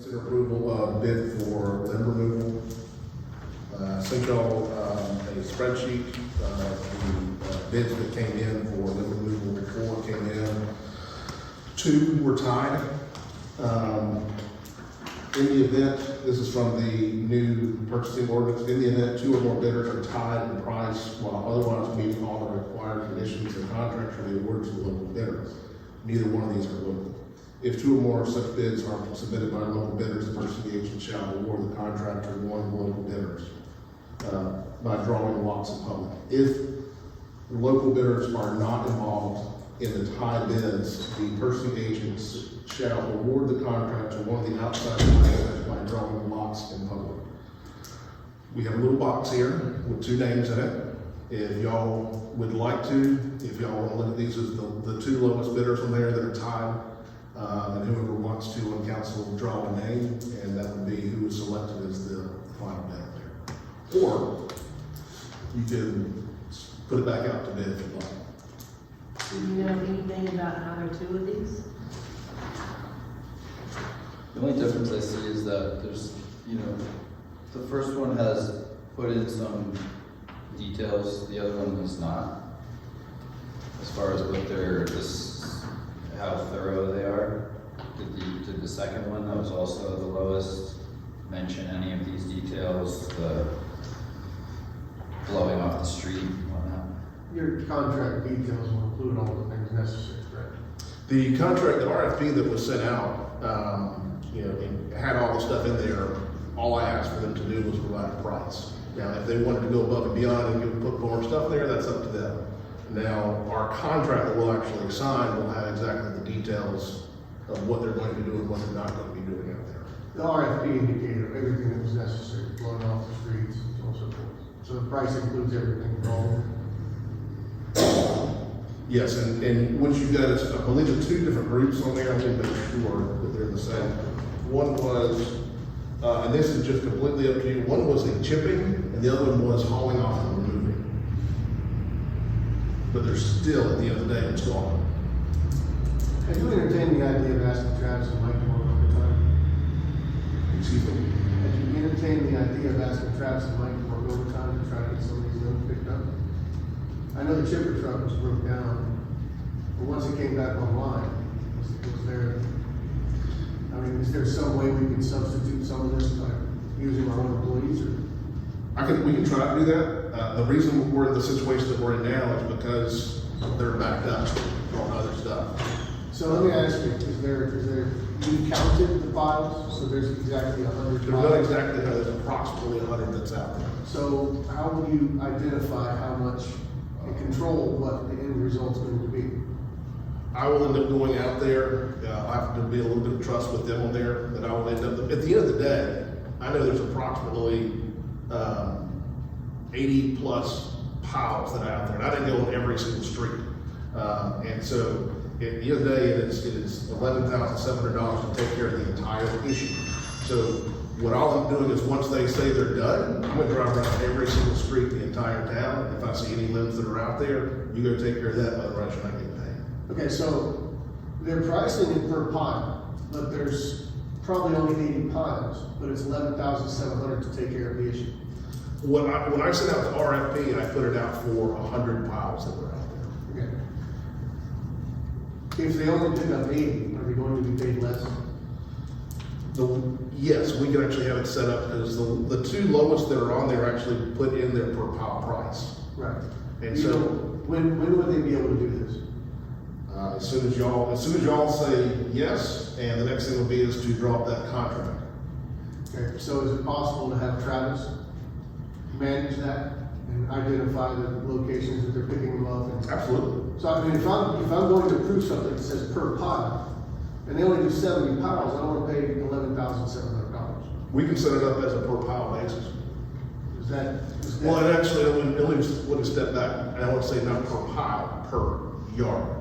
consider approval of bid for limb removal. Sent y'all a spreadsheet of the bids that came in for limb removal. 4 came in, 2 were tied. In the event, this is from the new purchasing ordinance, in the event 2 or more bidders are tied in price while otherwise meeting all the required conditions, the contract shall be awarded to the local bidder. Neither one of these are local. If 2 or more such bids are submitted by local bidders, the purchasing agent shall award the contract to one of the local bidders by drawing lots in public. If local bidders are not involved in the tie bids, the purchasing agents shall award the contract to one of the outside bidders by drawing lots in public. We have a little box here with 2 names in it. If y'all would like to, if y'all want to look at these as the 2 lowest bidders on there that are tied, and whoever wants to on council will draw a name, and that would be who is selected as the final bidder there. Or you can put it back out to bid if you'd like. Do you know anything about either 2 of these? The only difference I see is that there's, the first one has put in some details, the other one has not. As far as what how thorough they are. Did the second one, that was also the lowest, mention any of these details, the blowing off the street and whatnot? Your contract details will include all the things necessary, correct? The contract, the RFP that was sent out, it had all the stuff in there. All I asked for them to do was provide a price. Now, if they wanted to go above and beyond and put more stuff there, that's up to them. Now, our contract that we'll actually sign will have exactly the details of what they're going to do and what they're not going to be doing out there. The RFP indicated everything that was necessary, blowing off the streets and so on and so forth. So the price includes everything involved. Yes, and what you've got is, I believe, there's 2 different groups on there. I want to make sure that they're the same. One was, and this is just completely up to you, one was a chipping, and the other one was hauling off and removing. But they're still, at the end of the day, it's gone. Have you entertained the idea of asking Travis and Mike to work overtime? Excuse me? Have you entertained the idea of asking Travis and Mike to work overtime to try to get some of these notes picked up? I know the chipper truck was broke down, but once it came back online, was there, is there some way we can substitute some of this by using our own employees? We can try to do that. The reason we're in the situation that we're in now is because they're backed up on other stuff. So let me ask you, is there, you counted the files, so there's exactly 100 There's files? not exactly, there's approximately 100 that's out there. So how will you identify how much and control what the end result's going to be? I will end up going out there. I have to be a little bit of trust with them on there. That I will end up. At the end of the day, I know there's approximately 80 plus piles that are out there, and I didn't go on every single street. And so, at the end of the day, it is $11,700 to take care of the entire issue. So, what all I'm doing is once they say they're done, I'm going to drive around every single street in the entire town. If I see any limbs that are out there, you go take care of that. Otherwise, you're not getting paid. Okay, so they're pricing it per pile, but there's probably only 80 piles, but it's $11,700 to take care of the issue. When I sent out the RFP, I put it out for 100 piles that were out there. Okay. If they only pick up 80, are they going to be paid less? Yes, we can actually have it set up because the 2 lowest that are on there actually put in their per pile price. Right. And You so, know, when would they be able to do this? as soon as y'all say yes, and the next thing will be is to drop that contract. Okay, so is it possible to have Travis manage that and identify the locations that they're picking them up? And Absolutely. so if I'm going to approve something that says per pile, and they only do 70 piles, I don't want to pay $11,700. We can set it up as a per pile basis. Is that? Well, and actually, let me step back. And I want to say not per pile, per yard.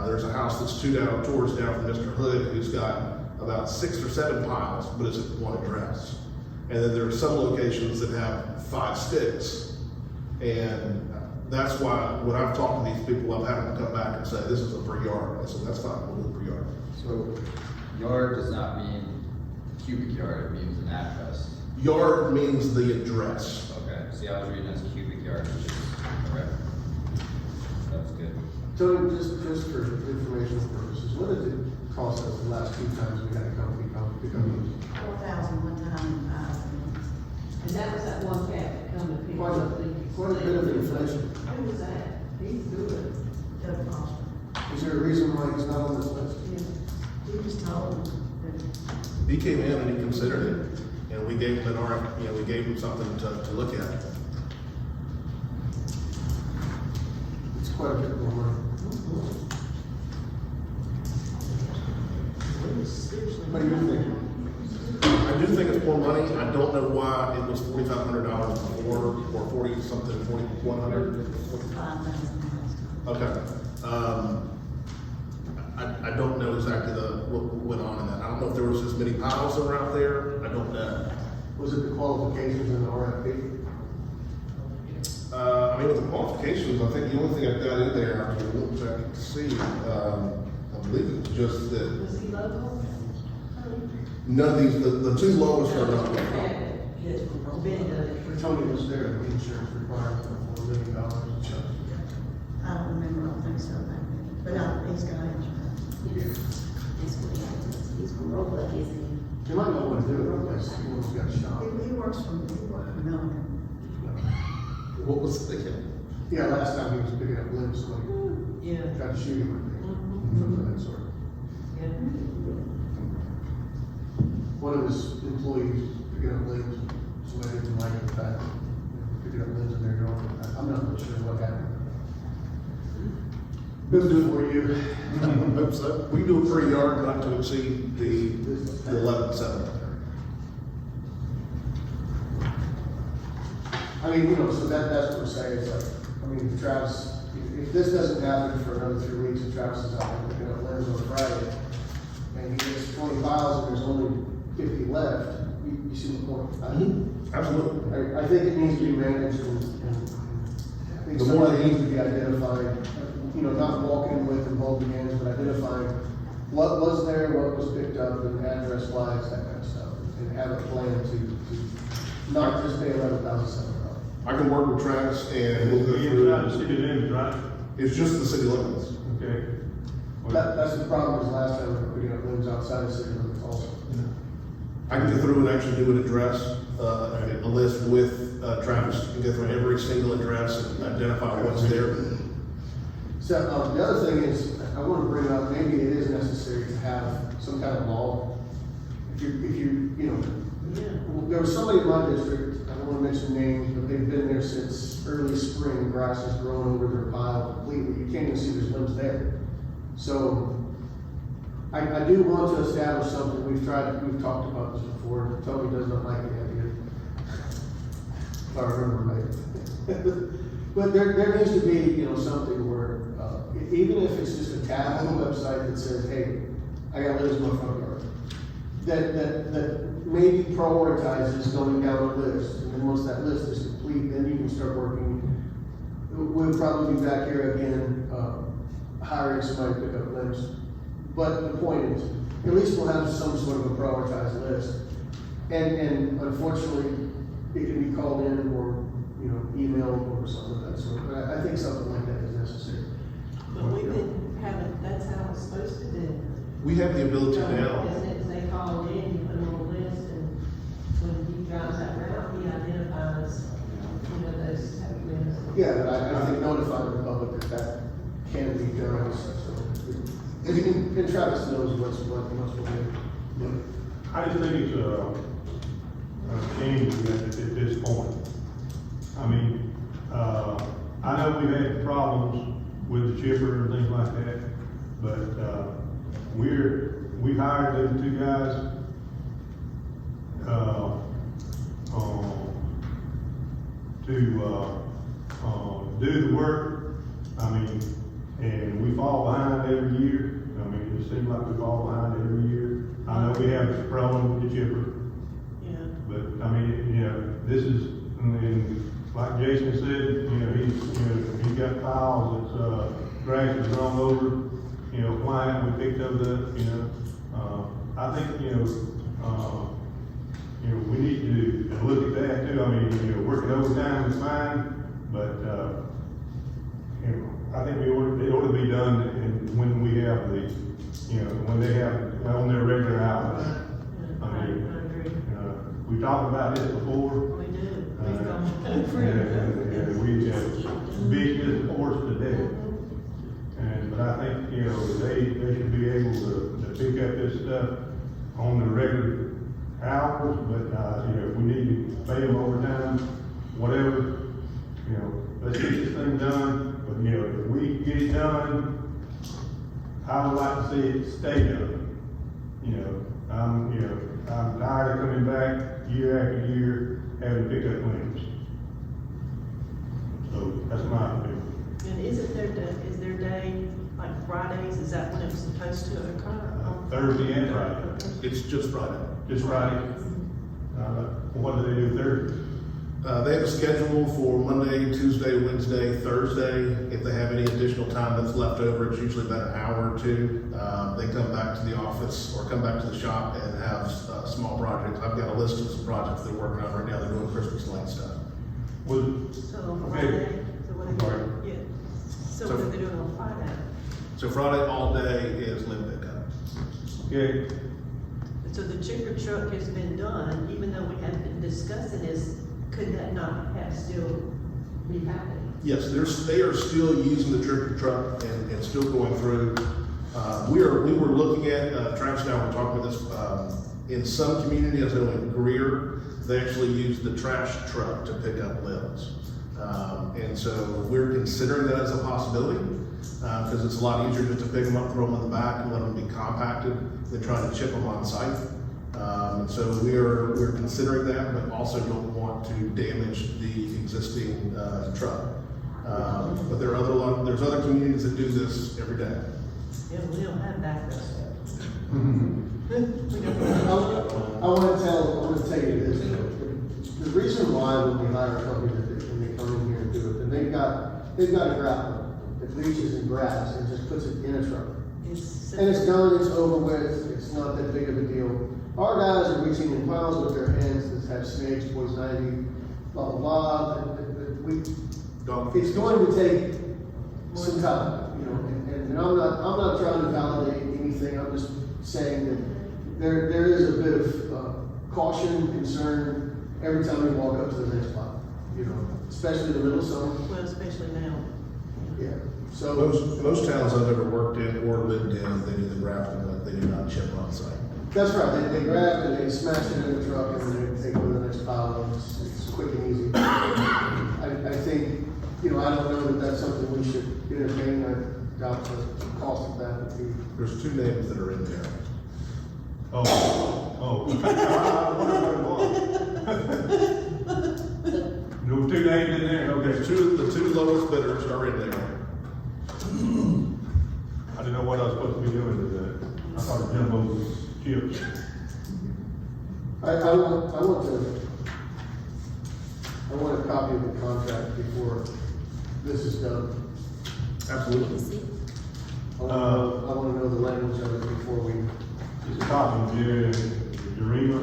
There's a house that's 2 down from Mr. Hood who's got about 6 or 7 piles, but it's at one address. And then there are some locations that have 5 sticks. And that's why when I've talked to these people, I've had them come back and say, this is a per yard. I said, that's fine, we'll do per yard. So, yard does not mean cubic yard, it means an address. Yard means the address. Okay, see, I was reading as cubic yard, which is, okay. That's good. Tony, just for informational purposes, what did it cost us the last 2 times we had a company come pick up those? 4,000 one time, And that was that one cat that come and picked Quite up the. a bit of inflation. Who was that? He's good. Doug Foster. Is there a reason why he's not on this list? Yeah. He was told that He came in and he considered it, and we gave him an RF, we gave him something to look at. It's quite a bit more money. he was seriously. What do you think? I do think it's more money. I don't know why it was $4,500 before, or 40 something, 4,100. 5,000. Okay. I don't know exactly what went on in that. I don't know if there was as many piles that were out there. I don't know. Was it the qualifications in the RFP? I mean, with the qualifications, I think the only thing I've got in there, I have to look back and see, I believe it was just that Was he local? none of these, the two lowest are not. Ben does it. Tony was there, the insurance requirement for $4 million. I don't remember, I don't think so, but he's got insurance. He's from Rockland, isn't he? You might not want to do it unless he almost got shot. He works for Milligan. What was the thing? Yeah, last time he was picking up limbs, somebody Yeah. tried to shoot him, I think. Something of that sort. Yeah. One of his employees picking up limbs, somebody didn't like the fact, picking up limbs in their yard. I'm not really sure what happened. Good for you. Hope so. We do a per yard not to exceed the 11.7. I mean, so that's what we're saying, it's like, I mean, if Travis, if this doesn't happen for another 3 weeks, and Travis is out there picking up limbs on Friday, and he gets 20 files and there's only 50 left, you see the point? Absolutely. I think it needs to be managed and I think The more somebody they- needs to be identified, not walking with and holding hands, but identifying what was there, what was picked up, and address wise, that kind of stuff, and have a plan to not just pay $11,700. I can work with Travis and we'll go Inside the through. city limits, right? It's just the city limits. Okay. That's the problem, is last time we were picking up limbs outside the city limits also. I can go through and actually do an address, a list with Travis and go through every single address and identify what's there. So, the other thing is, I want to bring up, maybe it is necessary to have some kind of law. If you, Yeah. there was somebody in my district, I don't want to mention names, but they've been there since early spring, grass has grown over their pile completely, you can't even see there's limbs there. So, I do want to establish something, we've talked about this before, Tony does not like the idea. If I remember right. But there needs to be, something where, even if it's just a tab on the website that says, hey, I got limbs in my front yard. That maybe prioritizes going down a list, and then once that list is complete, then you can start working. We'll probably be back here again, hiring somebody to pick up limbs. But the point is, at least we'll have some sort of a prioritized list. And unfortunately, it can be called in or, emailed or something of that sort. But I think something like that is necessary. But we didn't have it, that's how it's supposed to be. We have the ability now. Isn't it, they call in, you put them on a list, and when he drives that route, he identifies, those type of limbs. Yeah, but I think notifying the public that can be done, so. And Travis knows what we'll do. I just think it's a shame at this point. I mean, I know we've had problems with the chipper and things like that, but, we hired those 2 guys, to do the work. I mean, and we fall behind every year. I mean, it seems like we fall behind every year. I know we have a problem with the chipper, Yeah. but I mean, this is, and like Jason said, he's got piles that's, grass is grown over, plant we picked up the, I think, mean, you know, working overtime is fine, but, you know, I think it ought to be done when we have the, you know, when they have, on their regular hours. I mean, I agree. we talked about this before. We do. We've gone And we have beat this horse to death. But I think, you know, they should be able to pick up this stuff on the regular hours, but, you know, if we need to pay them overtime, whatever, you know, let's get this thing done. But, you know, if we get it done, I would like to see it stay done. You know, I'm tired of coming back year after year having to pick up claims. So that's my opinion. And is their day, like Fridays, is that when it was supposed to occur? Thursday and Friday. It's just Friday. Just Friday. What do they do Thursday? They have a schedule for Monday, Tuesday, Wednesday, Thursday. If they have any additional time that's left over, it's usually about an hour or two. They come back to the office or come back to the shop and have small projects. I've got a list of some projects they're working on right now. They're doing Christmas light stuff. So on Friday, so what are they, yeah, so what are they doing on Friday? So Friday all day is limb pickup. Okay. So the chipper truck has been done, even though we have been discussing this, could that not have still be happening? Yes, they are still using the tripper truck and still going through. We were looking at, Travis and I were talking about this, in some communities, I know in Greer, they actually use the trash truck to pick up limbs. And so we're considering that as a possibility, because it's a lot easier just to pick them up, throw them in the back and let them be compacted than trying to chip them on site. And so we're considering that, but also don't want to damage the existing truck. But there's other communities that do this every day. Yeah, we don't have that, though. I want to tell you this, the reason why when we hire a company, when they come in here and do it, and they've got a grapple that leaches in grass and just puts it in a truck. And it's done, it's over with, it's not that big of a deal. Our guys are reaching in piles with their hands that have snakes, poison ivy, blah, blah, blah. It's going to take some time, you know, and I'm not trying to validate anything, I'm just saying that there is a bit of caution, concern every time we walk up to the next spot, you know, especially in the middle of summer. Well, especially now. Yeah, so. Most towns I've ever worked in or lived in, they do the grappling, but they do not chip on site. That's right, they grab and they smash it in the truck and then they go to the next pile and it's quick and easy. I think, you know, I don't know that that's something we should entertain. I doubt the cost of that would be. There's two names that are in there. Oh. There were two names in there, okay. The two lowest bidders are in there. I didn't know what I was supposed to be doing with that. I thought Jimbo was chips. I want a copy of the contract before this is done. Absolutely. I want to know the language of it before we. It's a copy of Jarema,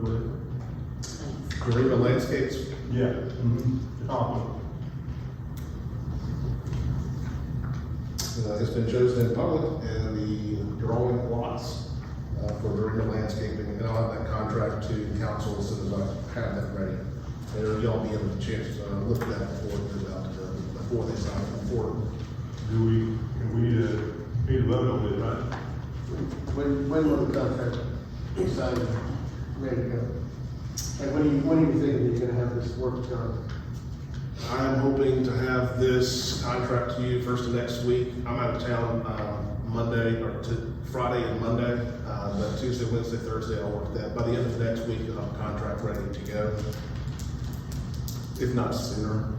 whatever. Jarema Landscapes. Yeah. Mm-hmm. Copy. It's been chosen in public and the drawing lots for Jarema Landscaping, and I'll have that contract to council as soon as I have that ready. And y'all be able to chance to look at that before it goes out to them, before they sign it, before. We need to vote on this, right? When will the contract be signed and ready to go? Like when are you thinking you're gonna have this work done? I'm hoping to have this contract to you first of next week. I'm out of town Friday and Monday, but Tuesday, Wednesday, Thursday, I'll work that. By the end of next week, I'll have a contract ready to go, if not sooner.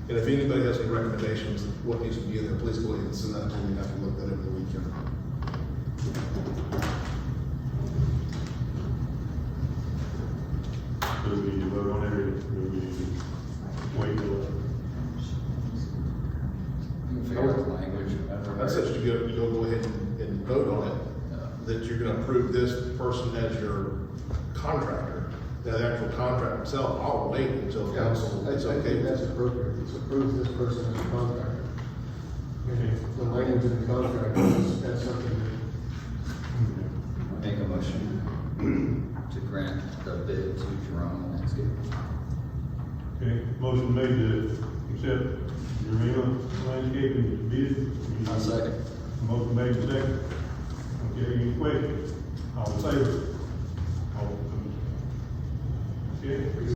And if anybody has any recommendations of what needs to be in there, please go ahead and send that to me. I can look that over the weekend. Do we need to vote on everything? Do we need to wait till? You can figure out the language. That's such a good, you don't go ahead and vote on it. that you're gonna approve this person as your contractor. Now, the actual contract itself, I'll wait until council is I okay think with that's it. appropriate, it's approved this person as a contractor. Okay. And the language in the contract, that's something Make a motion to grant the bid to Jarema Landscaping. Okay, motion made to accept Jarema Landscaping bid. I'll second. Motion made second. Okay, any questions? All in favor?